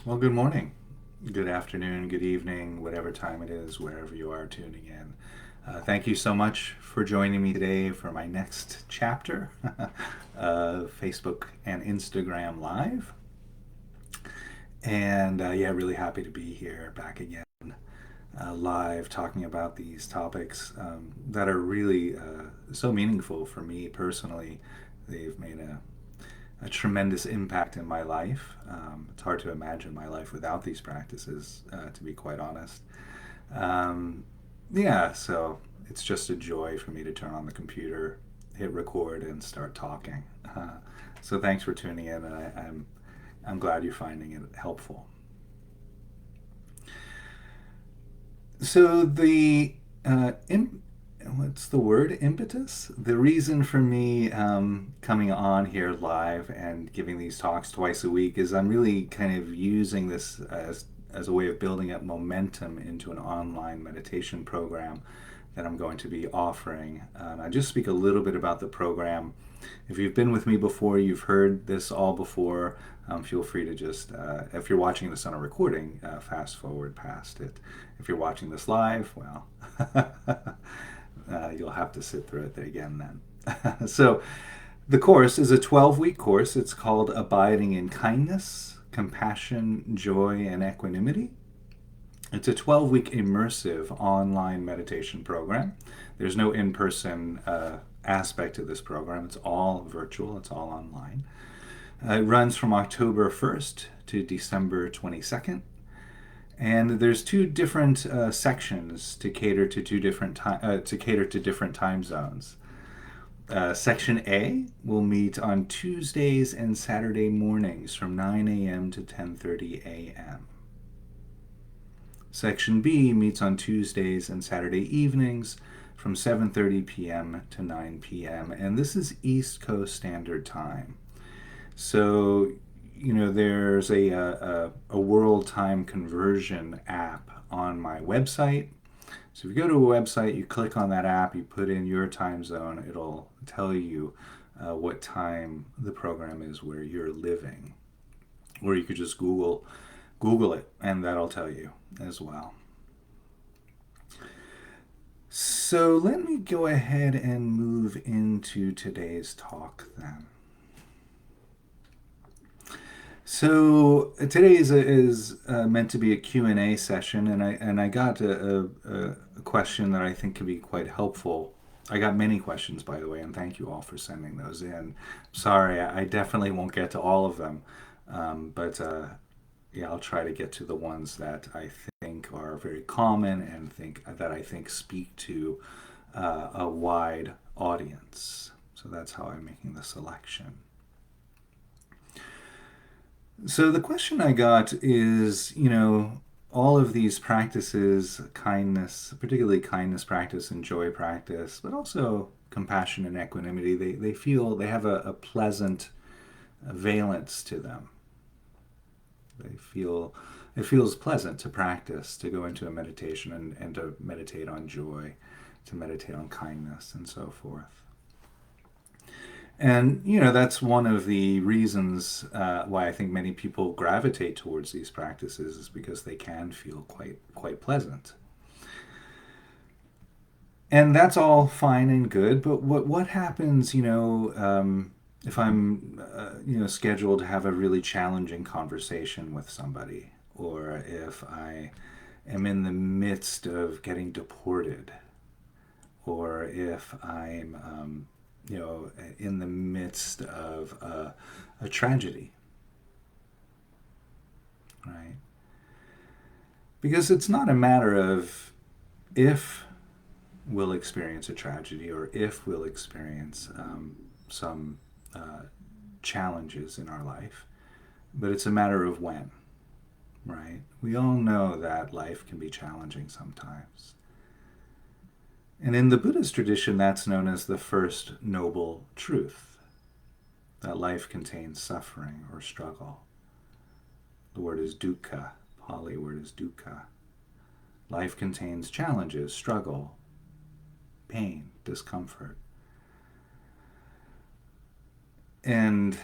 Well, good morning, good afternoon, good evening, whatever time it is, wherever you are tuning in. Thank you so much for joining me today for my next chapter of Facebook and Instagram Live. And yeah, really happy to be here back again live talking about these topics that are really so meaningful for me personally. They've made a tremendous impact in my life. It's hard to imagine my life without these practices, to be quite honest. Um, yeah, so it's just a joy for me to turn on the computer, hit record, and start talking. So thanks for tuning in, and I'm glad you're finding it helpful. So the what's the word, impetus, the reason for me coming on here live and giving these talks twice a week is I'm really kind of using this as a way of building up momentum into an online meditation program that I'm going to be offering. I just speak a little bit about the program. If you've been with me before, you've heard this all before. Feel free to just, if you're watching this on a recording, fast forward past it. If you're watching this live, well, you'll have to sit through it again then. So, the course is a 12-week course. It's called Abiding in Kindness, Compassion, Joy, and Equanimity. It's a 12-week immersive online meditation program. There's no in person aspect to this program, it's all virtual, it's all online. It runs from October 1st to December 22nd. And there's two different sections to cater to different time zones. Section A will meet on Tuesdays and Saturday mornings from 9 a.m. to 10:30 a.m. Section B meets on Tuesdays and Saturday evenings from 7:30 p.m. to 9 p.m. and this is East Coast Standard Time. So, there's a world time conversion app on my website. So if you go to a website, you click on that app, you put in your time zone, it'll tell you what time the program is where you're living. Or you could just Google it, and that'll tell you as well. So let me go ahead and move into today's talk then. So today is meant to be a Q&A session, and I got a question that I think could be quite helpful. I got many questions, by the way, and thank you all for sending those in. Sorry, I definitely won't get to all of them, but yeah, I'll try to get to the ones that I think are very common and I think speak to a wide audience. So that's how I'm making the selection. So the question I got is, all of these practices, kindness, particularly kindness practice and joy practice, but also compassion and equanimity, they feel they have a pleasant valence to them. They feel it feels pleasant to practice, to go into a meditation and to meditate on joy, to meditate on kindness, and so forth. And that's one of the reasons why I think many people gravitate towards these practices is because they can feel quite pleasant. And that's all fine and good, but what happens, if I'm scheduled to have a really challenging conversation with somebody, or if I am in the midst of getting deported, or if I'm in the midst of a tragedy, right? Because it's not a matter of if we'll experience a tragedy or if we'll experience some uh, challenges in our life, but it's a matter of when, right? We all know that life can be challenging sometimes. And in the Buddhist tradition, that's known as the first noble truth, that life contains suffering or struggle. The word is dukkha, Pali word is dukkha. Life contains challenges, struggle, pain, discomfort. And,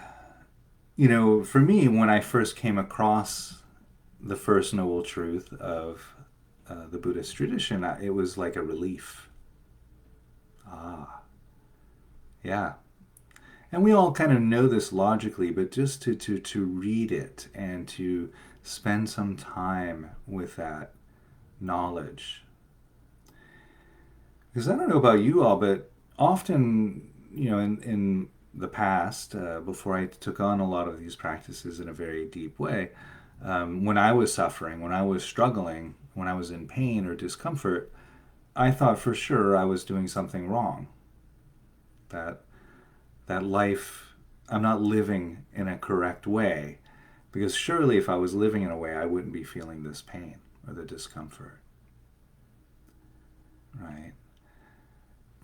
for me, when I first came across the first noble truth of the Buddhist tradition, it was like a relief. Ah, yeah. And we all kind of know this logically, but just to read it and to spend some time with that knowledge. Because I don't know about you all, but often, in the past, before I took on a lot of these practices in a very deep way, when I was suffering, when I was struggling, when I was in pain or discomfort, I thought for sure I was doing something wrong. That that life, I'm not living in a correct way, because surely if I was living in a way, I wouldn't be feeling this pain or the discomfort, right?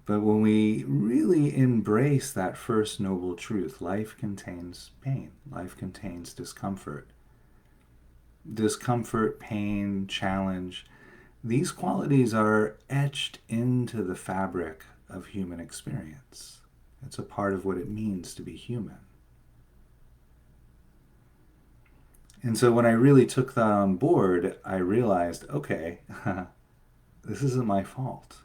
But when we really embrace that first noble truth, life contains pain, life contains discomfort. Discomfort, pain, challenge, these qualities are etched into the fabric of human experience. It's a part of what it means to be human. And so when I really took that on board, I realized, okay, this isn't my fault.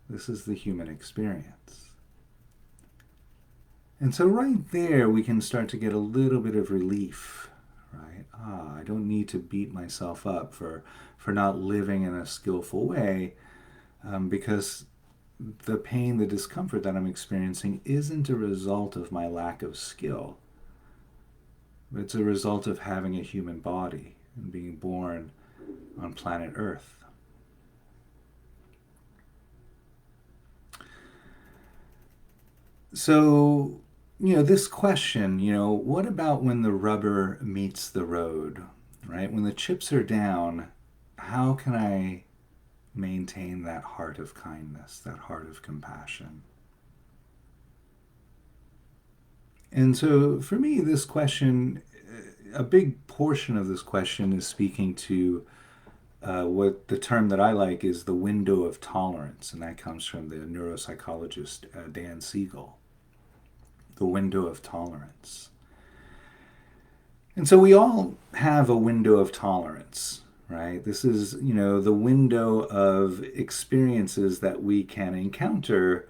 This is the human experience. And so right there, we can start to get a little bit of relief, right? I don't need to beat myself up for not living in a skillful way, because the pain, the discomfort that I'm experiencing isn't a result of my lack of skill. It's a result of having a human body and being born on planet Earth. So, this question, what about when the rubber meets the road, right? When the chips are down, how can I maintain that heart of kindness, that heart of compassion? And so for me, this question, a big portion of this question is speaking to what the term that I like is the window of tolerance, and that comes from the neuropsychologist Dan Siegel. The window of tolerance. And so we all have a window of tolerance, right? This is, the window of experiences that we can encounter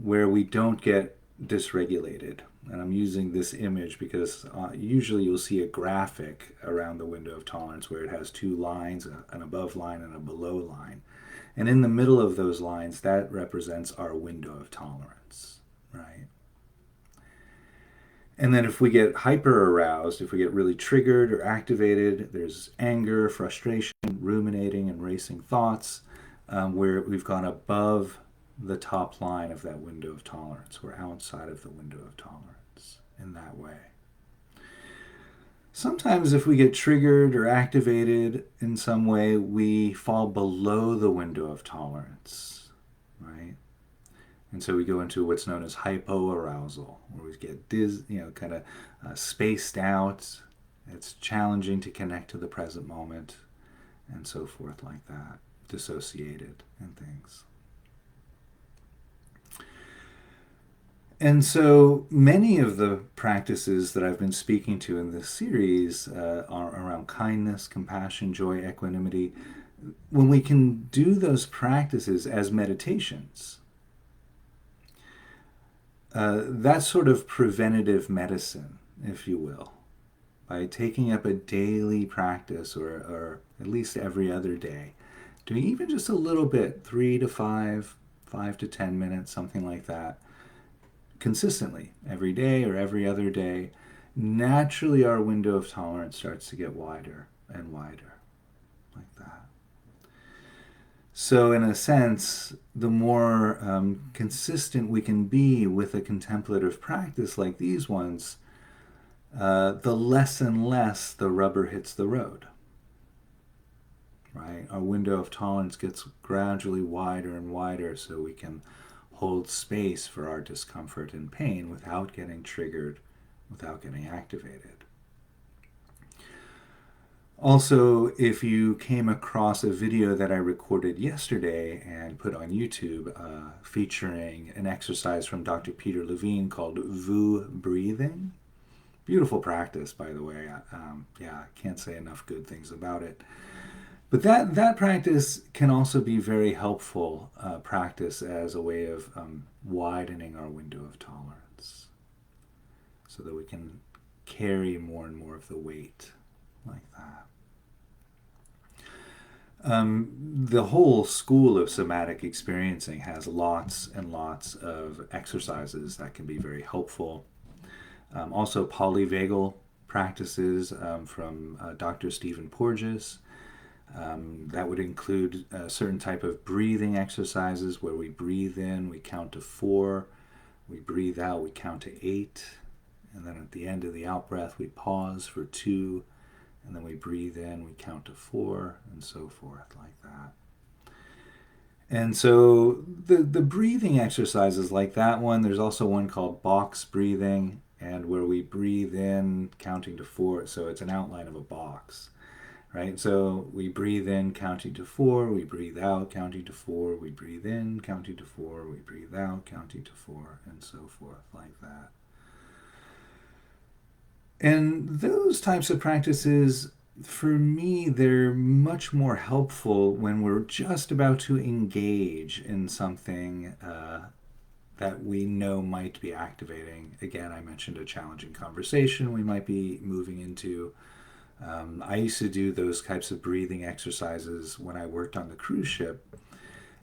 where we don't get dysregulated. And I'm using this image because usually you'll see a graphic around the window of tolerance where it has two lines, an above line and a below line. And in the middle of those lines, that represents our window of tolerance, right? And then if we get hyper aroused, if we get really triggered or activated, there's anger, frustration, ruminating, and racing thoughts, where we've gone above the top line of that window of tolerance. We're outside of the window of tolerance in that way. Sometimes, if we get triggered or activated in some way, we fall below the window of tolerance, right? And so we go into what's known as hypoarousal, where we get kind of spaced out. It's challenging to connect to the present moment, and so forth, like that, dissociated and things. And so many of the practices that I've been speaking to in this series are around kindness, compassion, joy, equanimity. When we can do those practices as meditations, that's sort of preventative medicine, if you will. By taking up a daily practice, or at least every other day, doing even just a little bit, 3 to 5, 5 to 10 minutes, something like that, consistently, every day or every other day, naturally our window of tolerance starts to get wider and wider, like that. So, in a sense, the more consistent we can be with a contemplative practice like these ones, the less and less the rubber hits the road. Right? Our window of tolerance gets gradually wider and wider so we can hold space for our discomfort and pain without getting triggered, without getting activated. Also, if you came across a video that I recorded yesterday and put on YouTube featuring an exercise from Dr. Peter Levine called VU breathing, beautiful practice, by the way. Yeah, I can't say enough good things about it. But that practice can also be very helpful practice as a way of widening our window of tolerance so that we can carry more and more of the weight like that. The whole school of somatic experiencing has lots and lots of exercises that can be very helpful. Also, polyvagal practices from Dr. Stephen Porges. That would include a certain type of breathing exercises where we breathe in, we count to 4, we breathe out, we count to 8, and then at the end of the out breath, we pause for 2, and then we breathe in, we count to 4, and so forth, like that. And so the breathing exercises like that one, there's also one called box breathing, and where we breathe in counting to 4, so it's an outline of a box, right? So we breathe in counting to 4, we breathe out counting to 4, we breathe in counting to 4, we breathe out counting to 4, and so forth, like that. And those types of practices, for me, they're much more helpful when we're just about to engage in something that we know might be activating. Again, I mentioned a challenging conversation we might be moving into. I used to do those types of breathing exercises when I worked on the cruise ship.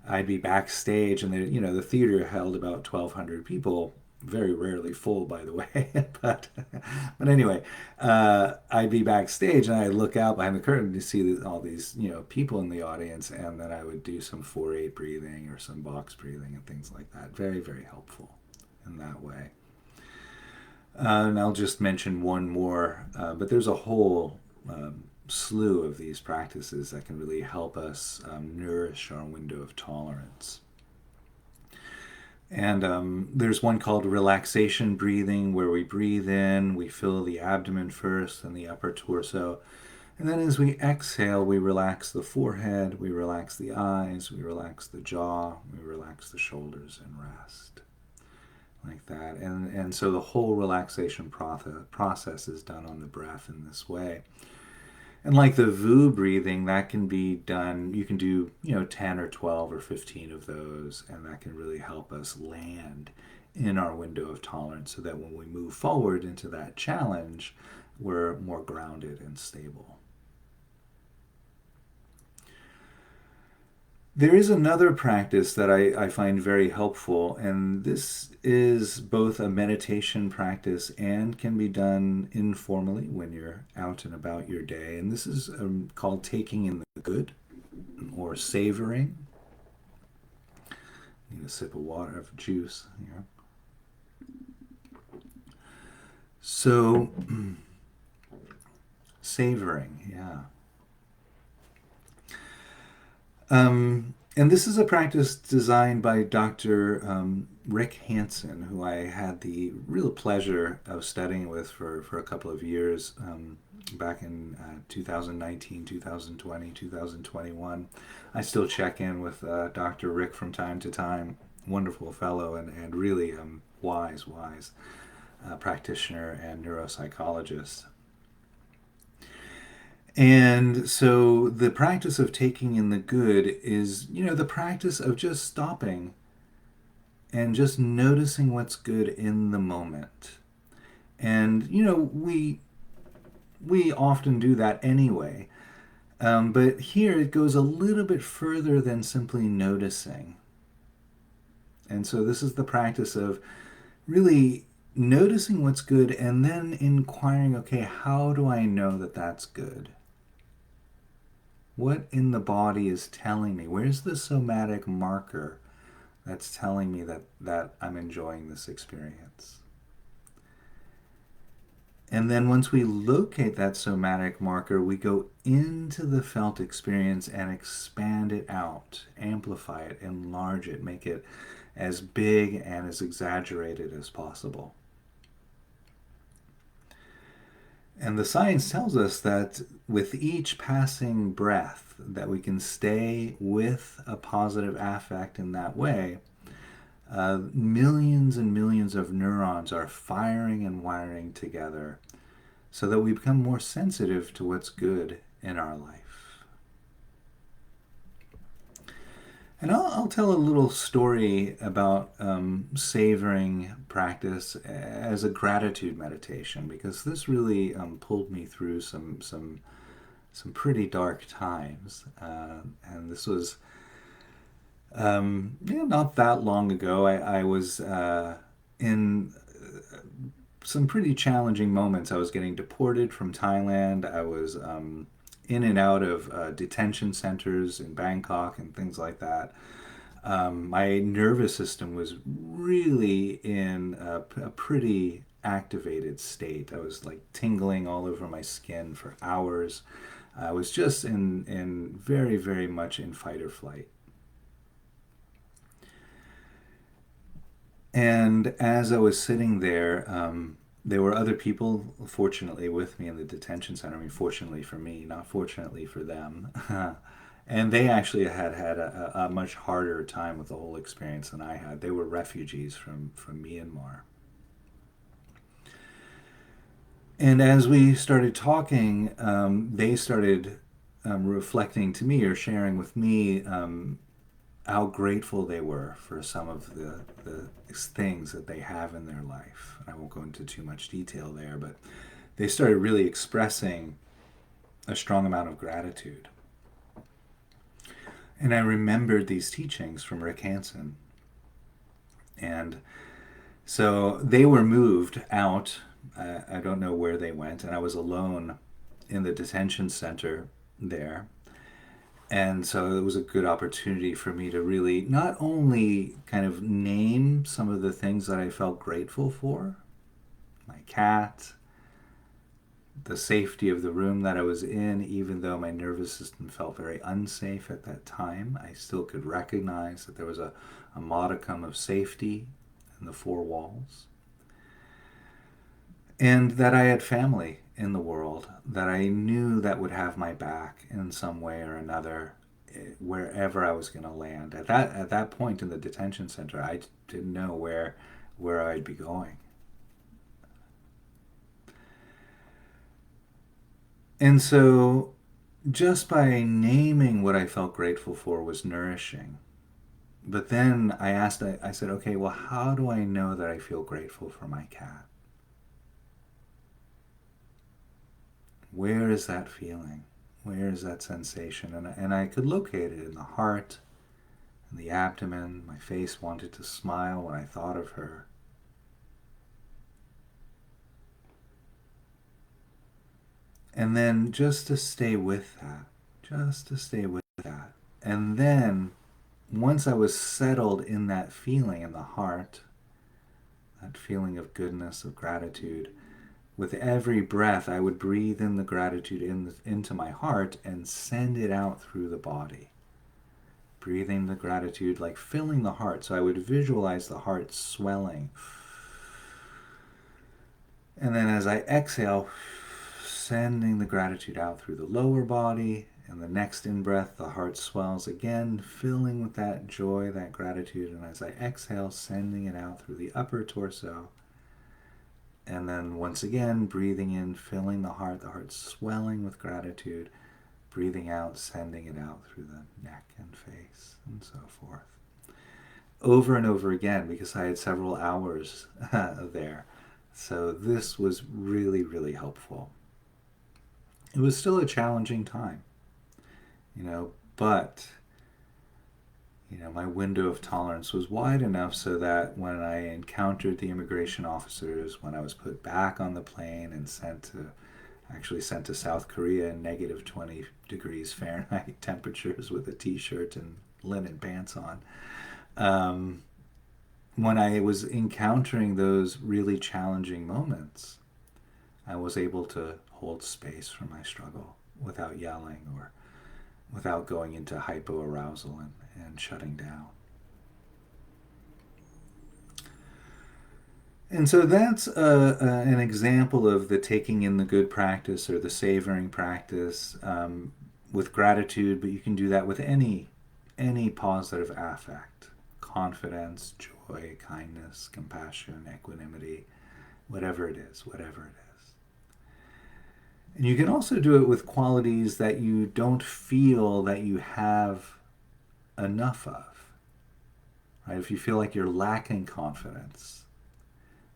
I'd be backstage, and the theater held about 1,200 people, very rarely full, by the way. But anyway, I'd be backstage, and I'd look out behind the curtain to see all these people in the audience, and then I would do some 4-8 breathing or some box breathing and things like that. Very, very helpful in that way. And I'll just mention one more, but there's a whole slew of these practices that can really help us nourish our window of tolerance. And there's one called relaxation breathing, where we breathe in, we fill the abdomen first and the upper torso. And then as we exhale, we relax the forehead, we relax the eyes, we relax the jaw, we relax the shoulders and rest. Like that. And so the whole relaxation process is done on the breath in this way. And like the VU breathing, that can be done, you can do, 10 or 12 or 15 of those, and that can really help us land in our window of tolerance so that when we move forward into that challenge, we're more grounded and stable. There is another practice that I find very helpful, and this is both a meditation practice and can be done informally when you're out and about your day. And this is called taking in the good or savoring. Need a sip of water, of juice here. So, savoring, yeah. And this is a practice designed by Dr. Rick Hanson, who I had the real pleasure of studying with for a couple of years back in 2019, 2020, 2021. I still check in with Dr. Rick from time to time. Wonderful fellow and really wise practitioner and neuropsychologist. And so the practice of taking in the good is, the practice of just stopping and just noticing what's good in the moment. And, we often do that anyway. But here it goes a little bit further than simply noticing. And so this is the practice of really noticing what's good and then inquiring, okay, how do I know that that's good? What in the body is telling me? Where's the somatic marker that's telling me that I'm enjoying this experience? And then once we locate that somatic marker, we go into the felt experience and expand it out, amplify it, enlarge it, make it as big and as exaggerated as possible. And the science tells us that with each passing breath, that we can stay with a positive affect in that way, millions and millions of neurons are firing and wiring together so that we become more sensitive to what's good in our life. And I'll tell a little story about savoring practice as a gratitude meditation, because this really pulled me through some pretty dark times, and this was not that long ago. I was in some pretty challenging moments. I was getting deported from Thailand. I was in and out of detention centers in Bangkok and things like that. My nervous system was really in a pretty activated state. I was like tingling all over my skin for hours. I was just in very, very much in fight or flight. And as I was sitting there, there were other people, fortunately, with me in the detention center. I mean, fortunately for me, not fortunately for them. And they actually had a much harder time with the whole experience than I had. They were refugees from Myanmar. And as we started talking, they started reflecting to me or sharing with me how grateful they were for some of the things that they have in their life. I won't go into too much detail there, but they started really expressing a strong amount of gratitude. And I remembered these teachings from Rick Hanson. And so they were moved out. I don't know where they went, and I was alone in the detention center there. And so it was a good opportunity for me to really not only kind of name some of the things that I felt grateful for, my cat, the safety of the room that I was in, even though my nervous system felt very unsafe at that time, I still could recognize that there was a modicum of safety in the four walls. And that I had family in the world that I knew that would have my back in some way or another wherever I was going to land. At that point in the detention center, I didn't know where I'd be going. And so just by naming what I felt grateful for was nourishing. But then I said, okay, well, how do I know that I feel grateful for my cat? Where is that feeling? Where is that sensation? And I could locate it in the heart, in the abdomen. My face wanted to smile when I thought of her. And then just to stay with that, just to stay with that. And then once I was settled in that feeling in the heart, that feeling of goodness, of gratitude, with every breath, I would breathe in the gratitude into my heart and send it out through the body. Breathing the gratitude, like filling the heart. So I would visualize the heart swelling. And then as I exhale, sending the gratitude out through the lower body. And the next in breath, the heart swells again, filling with that joy, that gratitude. And as I exhale, sending it out through the upper torso. And then once again, breathing in, filling the heart swelling with gratitude. Breathing out, sending it out through the neck and face, and so forth. Over and over again, because I had several hours there. So this was really, really helpful. It was still a challenging time, but my window of tolerance was wide enough so that when I encountered the immigration officers, when I was put back on the plane and sent to South Korea in negative 20 degrees Fahrenheit temperatures with a t-shirt and linen pants on, when I was encountering those really challenging moments, I was able to hold space for my struggle without yelling or without going into hypoarousal and shutting down. And so that's an example of the taking in the good practice or the savoring practice with gratitude, but you can do that with any positive affect, confidence, joy, kindness, compassion, equanimity, whatever it is. And you can also do it with qualities that you don't feel that you have enough of. Right? If you feel like you're lacking confidence,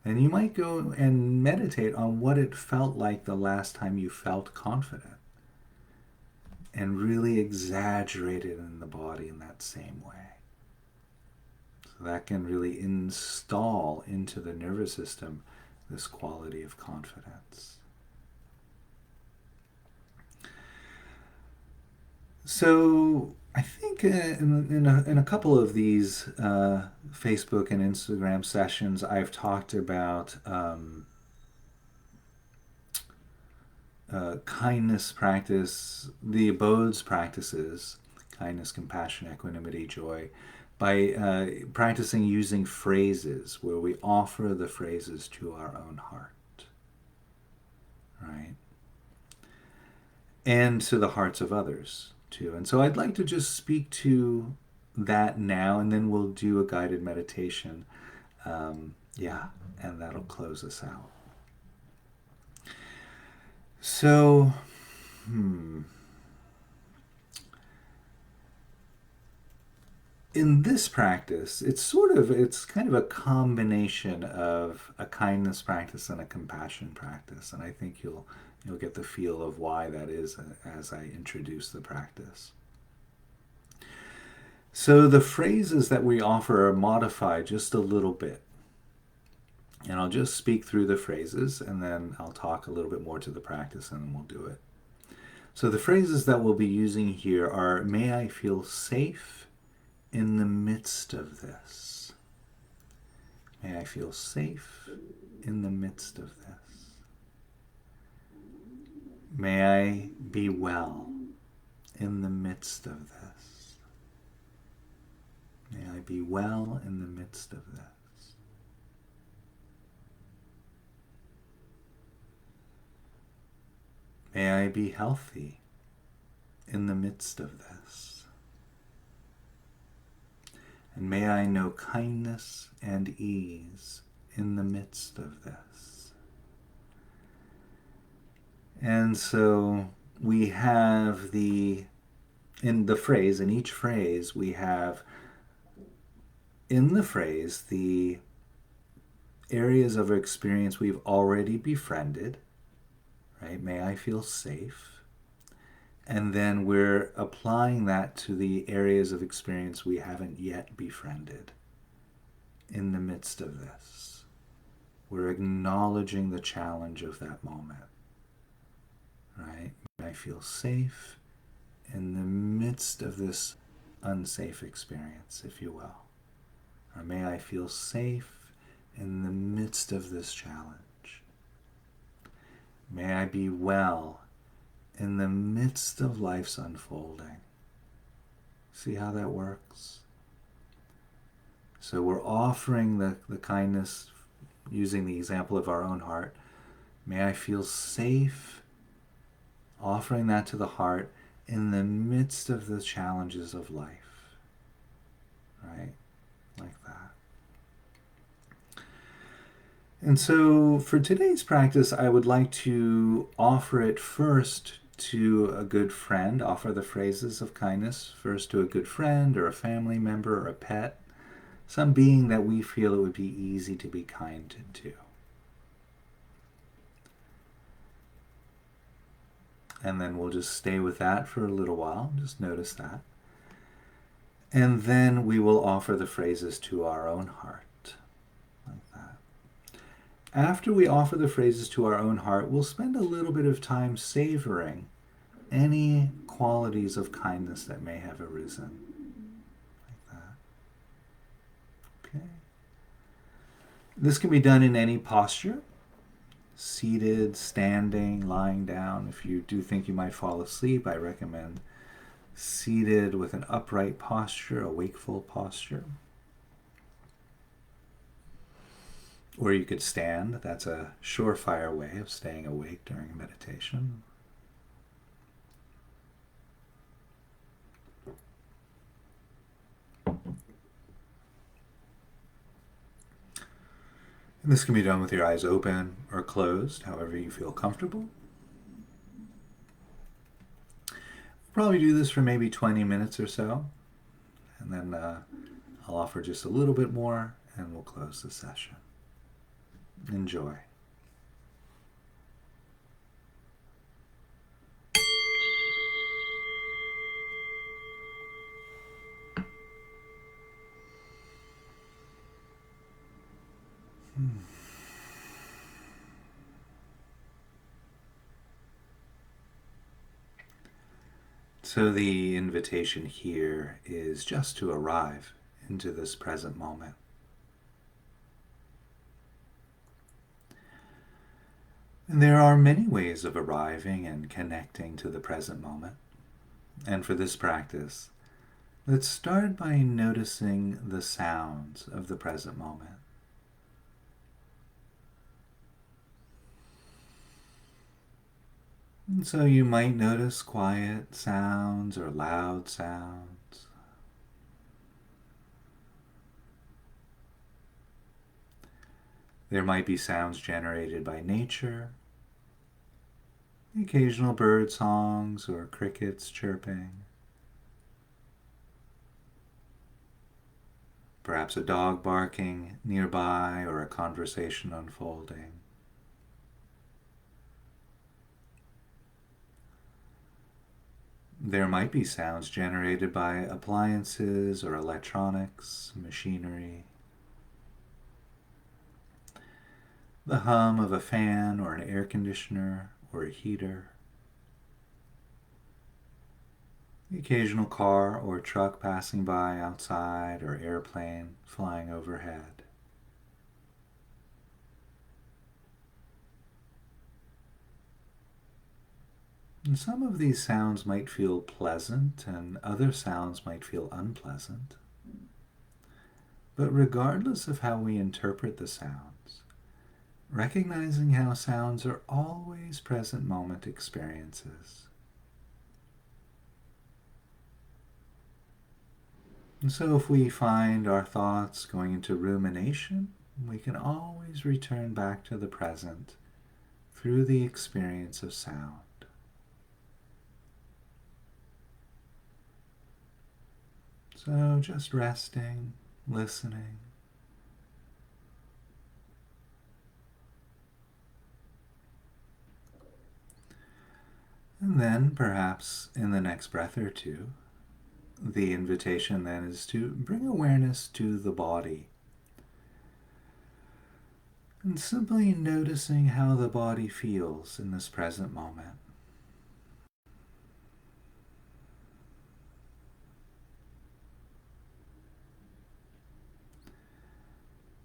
then you might go and meditate on what it felt like the last time you felt confident and really exaggerate it in the body in that same way. So that can really install into the nervous system this quality of confidence. So I think in a couple of these Facebook and Instagram sessions, I've talked about kindness practice, the abodes practices, kindness, compassion, equanimity, joy, by practicing using phrases where we offer the phrases to our own heart, right? And to the hearts of others too. And so I'd like to just speak to that now, and then we'll do a guided meditation. Yeah, and that'll close us out. So, in this practice, it's kind of a combination of a kindness practice and a compassion practice, and I think you'll get the feel of why that is as I introduce the practice. So the phrases that we offer are modified just a little bit. And I'll just speak through the phrases and then I'll talk a little bit more to the practice and then we'll do it. So the phrases that we'll be using here are, may I feel safe in the midst of this. May I feel safe in the midst of this. May I be well in the midst of this. May I be well in the midst of this. May I be healthy in the midst of this. And may I know kindness and ease in the midst of this. And so we have in each phrase, we have in the phrase the areas of experience we've already befriended, right? May I feel safe. And then we're applying that to the areas of experience we haven't yet befriended in the midst of this. We're acknowledging the challenge of that moment, right? May I feel safe in the midst of this unsafe experience, if you will. Or may I feel safe in the midst of this challenge. May I be well in the midst of life's unfolding. See how that works? So we're offering the kindness using the example of our own heart. May I feel safe, offering that to the heart in the midst of the challenges of life. Right? Like that. And so for today's practice, I would like to offer it first to a good friend, offer the phrases of kindness first to a good friend or a family member or a pet, some being that we feel it would be easy to be kind to. And then we'll just stay with that for a little while, just notice that. And then we will offer the phrases to our own heart, like that. After we offer the phrases to our own heart, we'll spend a little bit of time savoring any qualities of kindness that may have arisen. Like that. Okay. This can be done in any posture, seated, standing, lying down. If you do think you might fall asleep, I recommend seated with an upright posture, a wakeful posture. Or you could stand. That's a surefire way of staying awake during meditation. And this can be done with your eyes open or closed, however you feel comfortable. Probably do this for maybe 20 minutes or so, and then I'll offer just a little bit more and we'll close the session. Enjoy. So the invitation here is just to arrive into this present moment. And there are many ways of arriving and connecting to the present moment. And for this practice, let's start by noticing the sounds of the present moment. And so you might notice quiet sounds or loud sounds. There might be sounds generated by nature, occasional bird songs or crickets chirping. Perhaps a dog barking nearby or a conversation unfolding. There might be sounds generated by appliances or electronics, machinery. The hum of a fan or an air conditioner or a heater. The occasional car or truck passing by outside or airplane flying overhead. And some of these sounds might feel pleasant and other sounds might feel unpleasant. But regardless of how we interpret the sounds, recognizing how sounds are always present moment experiences. And so if we find our thoughts going into rumination, we can always return back to the present through the experience of sound. So just resting, listening. And then perhaps in the next breath or two, the invitation then is to bring awareness to the body. And simply noticing how the body feels in this present moment.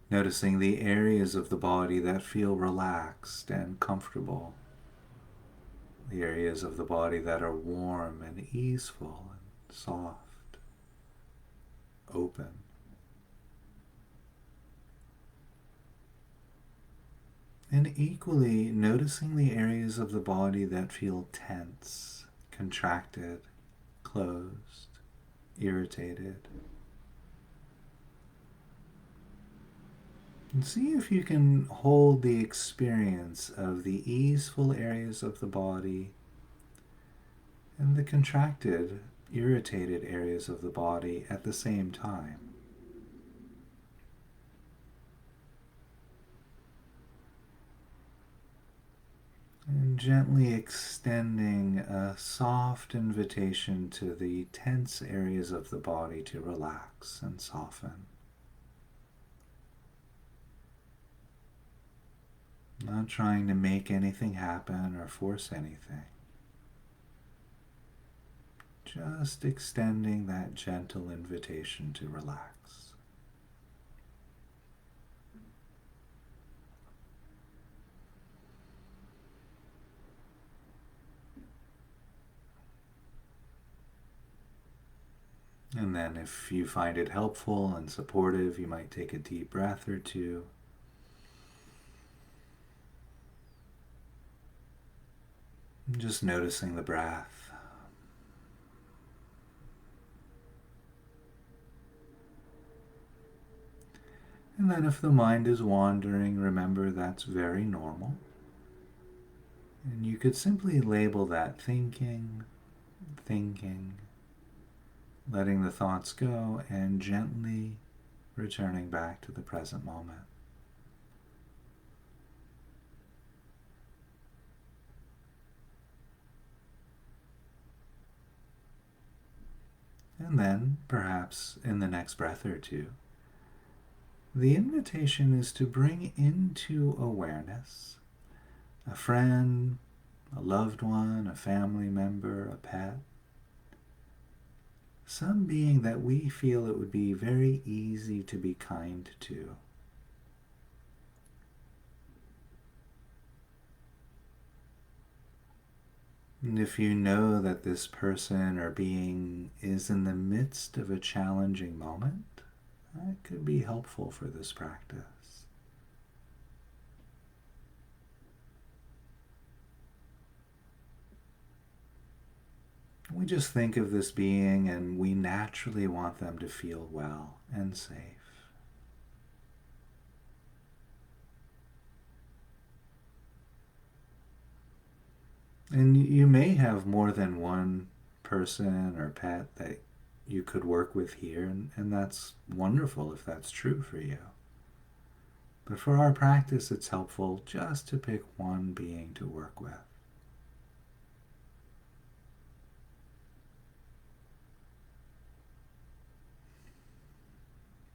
Noticing the areas of the body that feel relaxed and comfortable. The areas of the body that are warm and easeful and soft, open. And equally noticing the areas of the body that feel tense, contracted, closed, irritated. And see if you can hold the experience of the easeful areas of the body and the contracted, irritated areas of the body at the same time. And gently extending a soft invitation to the tense areas of the body to relax and soften. Not trying to make anything happen or force anything. Just extending that gentle invitation to relax. And then if you find it helpful and supportive, you might take a deep breath or two. Just noticing the breath. And then if the mind is wandering, remember that's very normal. And you could simply label that thinking, thinking, letting the thoughts go, and gently returning back to the present moment. And then, perhaps in the next breath or two, the invitation is to bring into awareness a friend, a loved one, a family member, a pet, some being that we feel it would be very easy to be kind to. And if you know that this person or being is in the midst of a challenging moment, that could be helpful for this practice. We just think of this being and we naturally want them to feel well and safe. And you may have more than one person or pet that you could work with here, and that's wonderful if that's true for you. But for our practice, it's helpful just to pick one being to work with.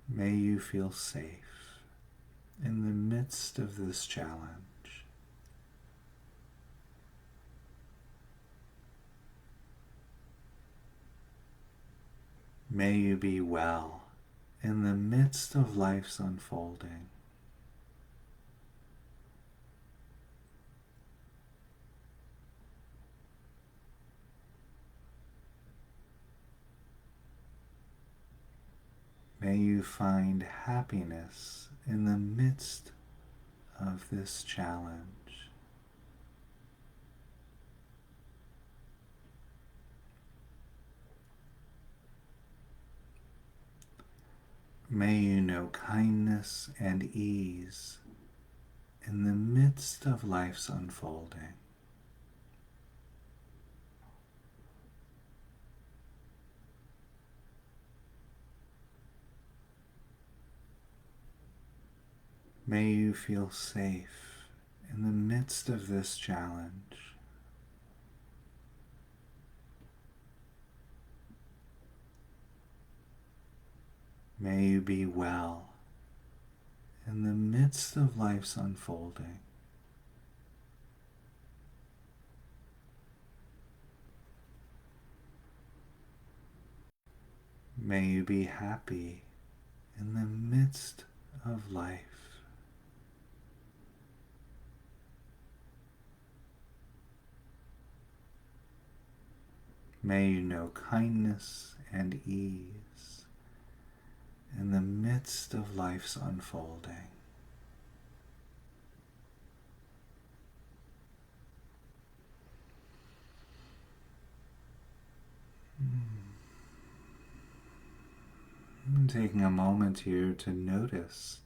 May you feel safe in the midst of this challenge. May you be well in the midst of life's unfolding. May you find happiness in the midst of this challenge. May you know kindness and ease in the midst of life's unfolding. May you feel safe in the midst of this challenge. May you be well in the midst of life's unfolding. May you be happy in the midst of life. May you know kindness and ease in the midst of life's unfolding. And taking a moment here to notice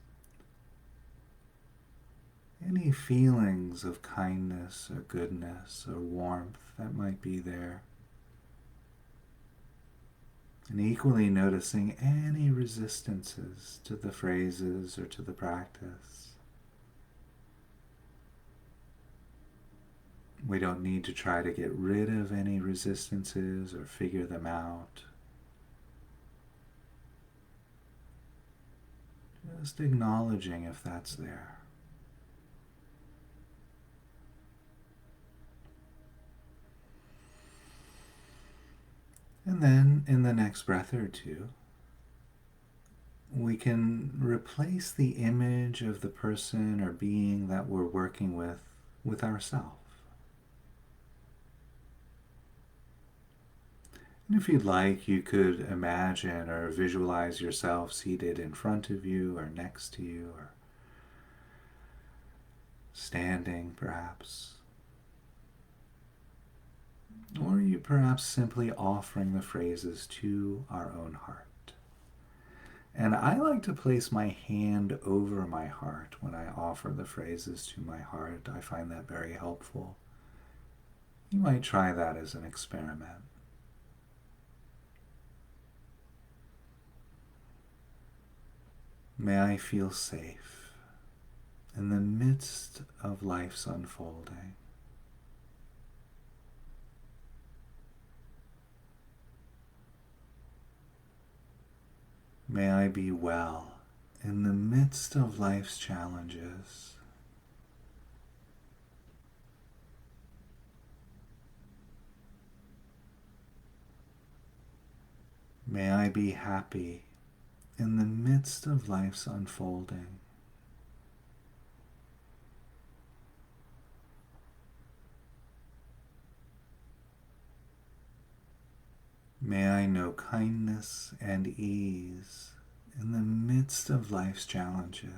any feelings of kindness or goodness or warmth that might be there. And equally noticing any resistances to the phrases or to the practice. We don't need to try to get rid of any resistances or figure them out. Just acknowledging if that's there. And then in the next breath or two, we can replace the image of the person or being that we're working with ourselves. And if you'd like, you could imagine or visualize yourself seated in front of you or next to you or standing perhaps. or you perhaps simply offering the phrases to our own heart. And I like to place my hand over my heart when I offer the phrases to my heart. I find that very helpful. You might try that as an experiment. May I feel safe in the midst of life's unfolding. May I be well in the midst of life's challenges. May I be happy in the midst of life's unfolding. May I know kindness and ease in the midst of life's challenges.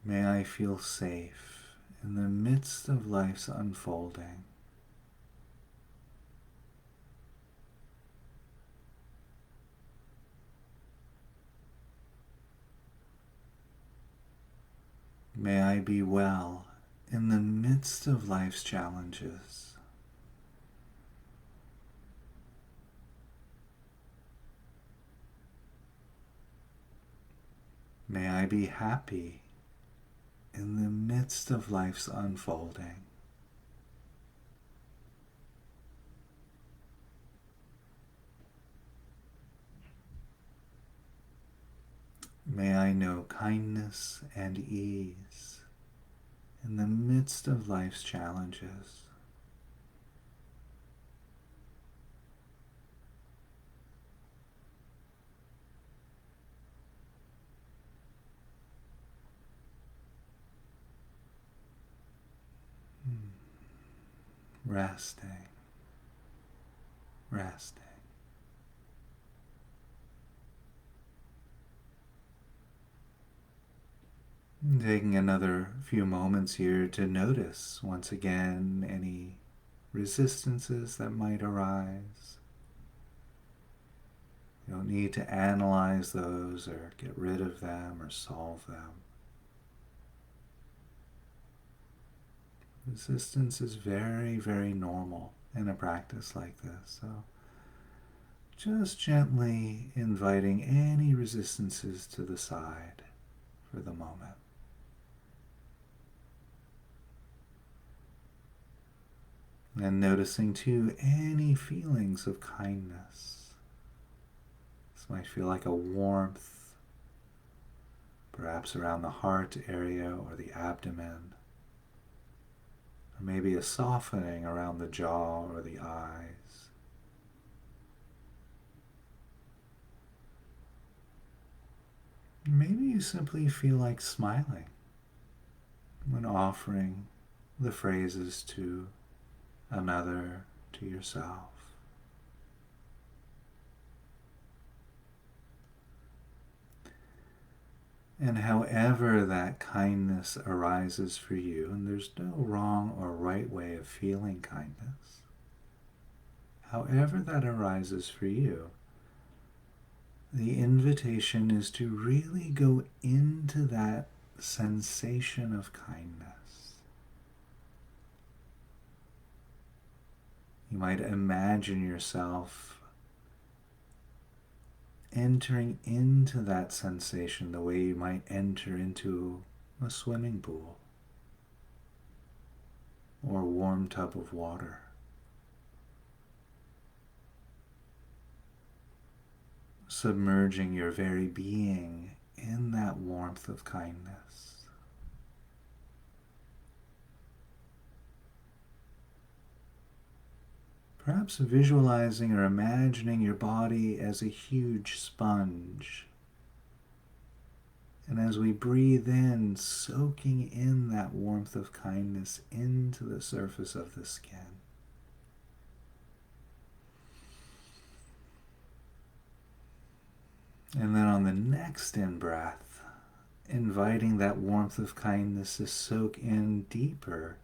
May I feel safe in the midst of life's unfolding. May I be well in the midst of life's challenges. May I be happy in the midst of life's unfolding. May I know kindness and ease in the midst of life's challenges. Resting, resting. Taking another few moments here to notice once again any resistances that might arise. You don't need to analyze those or get rid of them or solve them. Resistance is very, very normal in a practice like this. So just gently inviting any resistances to the side for the moment. And noticing too any feelings of kindness. This might feel like a warmth, perhaps around the heart area or the abdomen. Or maybe a softening around the jaw or the eyes. Maybe you simply feel like smiling when offering the phrases to another, to yourself. And however that kindness arises for you, and there's no wrong or right way of feeling kindness, however that arises for you, the invitation is to really go into that sensation of kindness. You might imagine yourself entering into that sensation the way you might enter into a swimming pool or a warm tub of water. Submerging your very being in that warmth of kindness. Perhaps visualizing or imagining your body as a huge sponge. And as we breathe in, soaking in that warmth of kindness into the surface of the skin. And then on the next in breath, inviting that warmth of kindness to soak in deeper,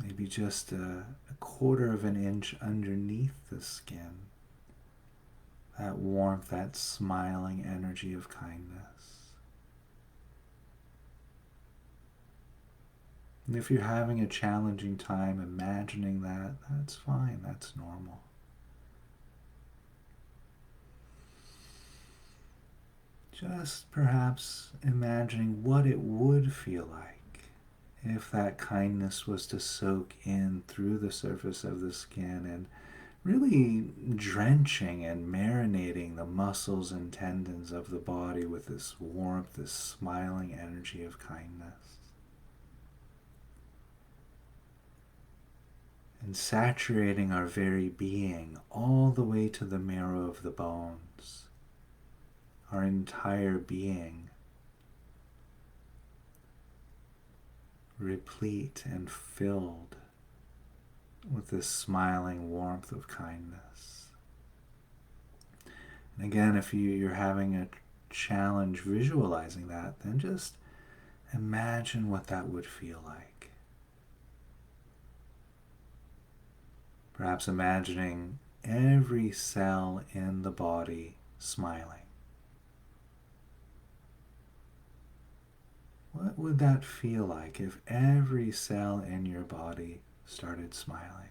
maybe just a quarter of an inch underneath the skin. That warmth, that smiling energy of kindness. And if you're having a challenging time imagining that, that's fine, that's normal. Just perhaps imagining what it would feel like if that kindness was to soak in through the surface of the skin and really drenching and marinating the muscles and tendons of the body with this warmth, this smiling energy of kindness. And saturating our very being all the way to the marrow of the bones, our entire being, replete and filled with this smiling warmth of kindness. And again, if you're having a challenge visualizing that, then just imagine what that would feel like. Perhaps imagining every cell in the body smiling. What would that feel like if every cell in your body started smiling?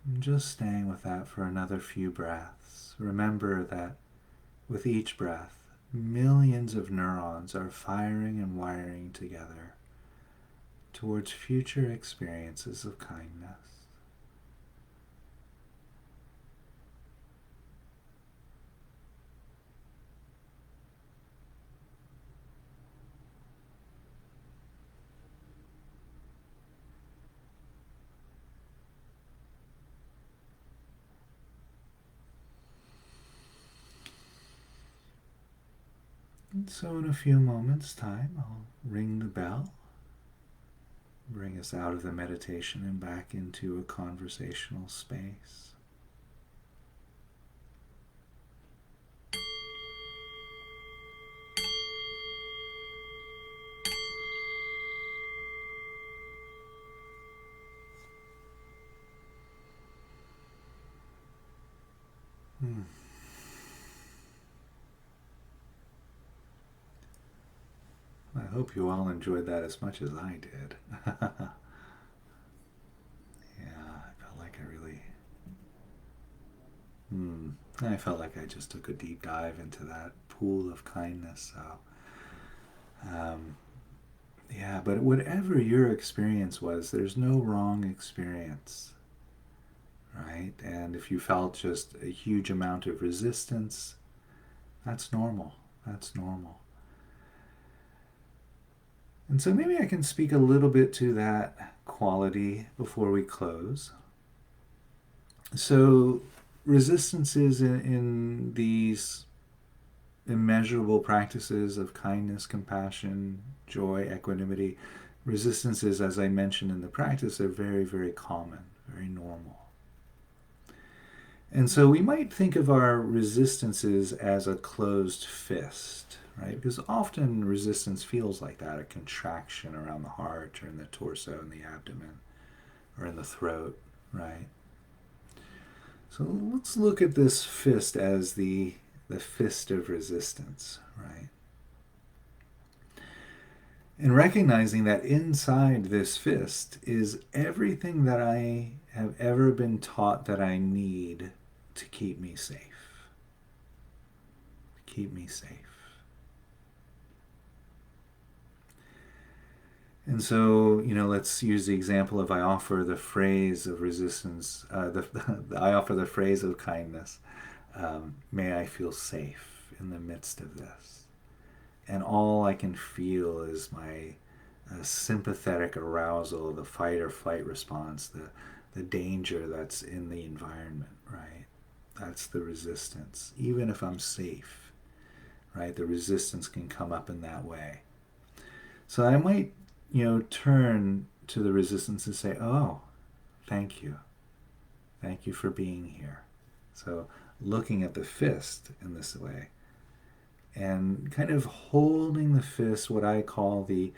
And just staying with that for another few breaths. Remember that with each breath, millions of neurons are firing and wiring together towards future experiences of kindness. And so in a few moments' time, I'll ring the bell, bring us out of the meditation and back into a conversational space. I hope you all enjoyed that as much as I did. Yeah, I felt like I felt like I just took a deep dive into that pool of kindness. So, um, yeah, but whatever your experience was, there's no wrong experience, right? And if you felt just a huge amount of resistance, that's normal. That's normal. And so maybe I can speak a little bit to that quality before we close. So, resistances in these immeasurable practices of kindness, compassion, joy, equanimity, resistances, as I mentioned in the practice, are very, very common, very normal. And so we might think of our resistances as a closed fist, right? Because often resistance feels like that, a contraction around the heart or in the torso and the abdomen or in the throat, right? So let's look at this fist as the fist of resistance, right? And recognizing that inside this fist is everything that I have ever been taught that I need to keep me safe. Keep me safe. And so, let's use the example of I offer the phrase of resistance, I offer the phrase of kindness. May I feel safe in the midst of this. And all I can feel is my sympathetic arousal, the fight or flight response, the danger that's in the environment, right? That's the resistance. Even if I'm safe, right? The resistance can come up in that way. So I might, turn to the resistance and say, oh, thank you. Thank you for being here. So looking at the fist in this way and kind of holding the fist, what I call the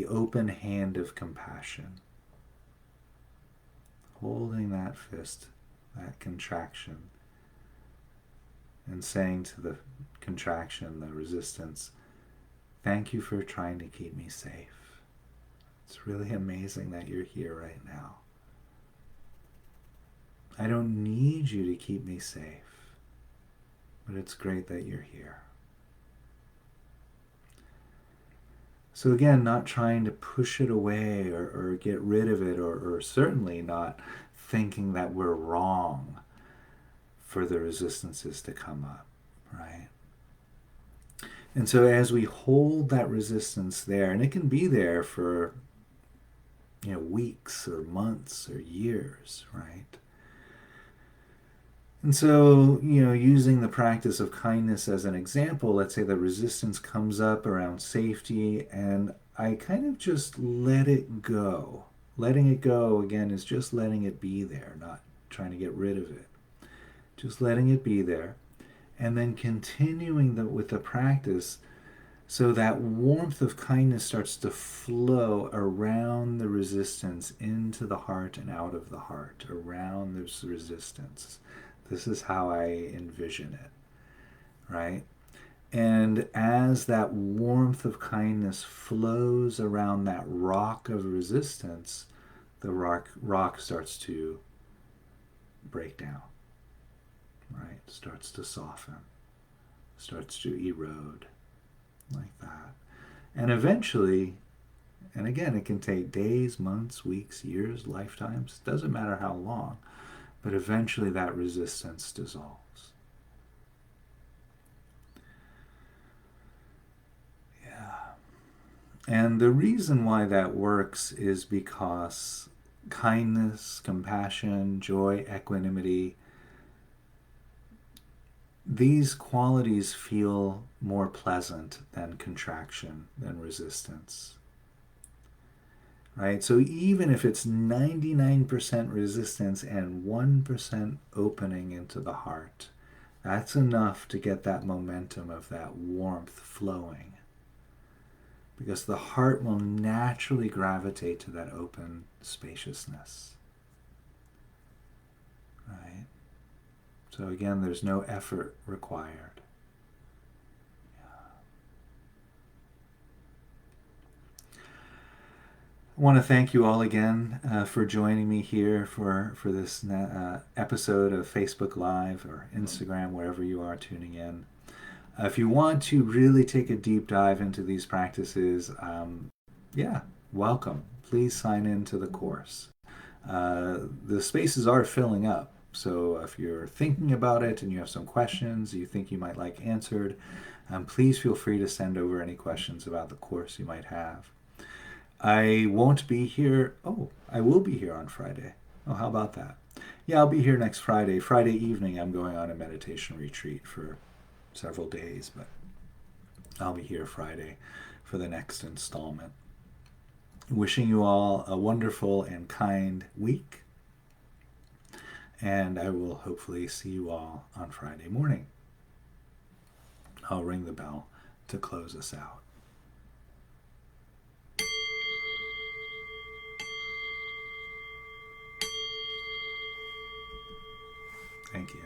open hand of compassion. Holding that fist, that contraction, and saying to the contraction, the resistance, thank you for trying to keep me safe. It's really amazing that you're here right now. I don't need you to keep me safe, but it's great that you're here. So again, not trying to push it away or get rid of it, or certainly not thinking that we're wrong for the resistances to come up, right? And so as we hold that resistance there, and it can be there for weeks or months or years, right? And so, using the practice of kindness as an example, let's say the resistance comes up around safety, and I kind of just let it go. Letting it go, again, is just letting it be there, not trying to get rid of it. Just letting it be there, and then continuing with the practice so that warmth of kindness starts to flow around the resistance into the heart and out of the heart, around this resistance. This is how I envision it, right? And as that warmth of kindness flows around that rock of resistance, the rock starts to break down, right? Starts to soften, starts to erode, like that. And eventually, and again, it can take days, months, weeks, years, lifetimes, doesn't matter how long, but eventually that resistance dissolves. Yeah. And the reason why that works is because kindness, compassion, joy, equanimity, these qualities feel more pleasant than contraction, than resistance. Right? So even if it's 99% resistance and 1% opening into the heart, that's enough to get that momentum of that warmth flowing. Because the heart will naturally gravitate to that open spaciousness. Right? So again, there's no effort required. I want to thank you all again for joining me here for this episode of Facebook Live or Instagram, wherever you are tuning in. If you want to really take a deep dive into these practices, welcome. Please sign into the course. The spaces are filling up. So if you're thinking about it and you have some questions you think you might like answered, please feel free to send over any questions about the course you might have. I won't be here. Oh, I will be here on Friday. Oh, how about that? Yeah, I'll be here next Friday. Friday evening, I'm going on a meditation retreat for several days, but I'll be here Friday for the next installment. Wishing you all a wonderful and kind week. And I will hopefully see you all on Friday morning. I'll ring the bell to close us out. Thank you.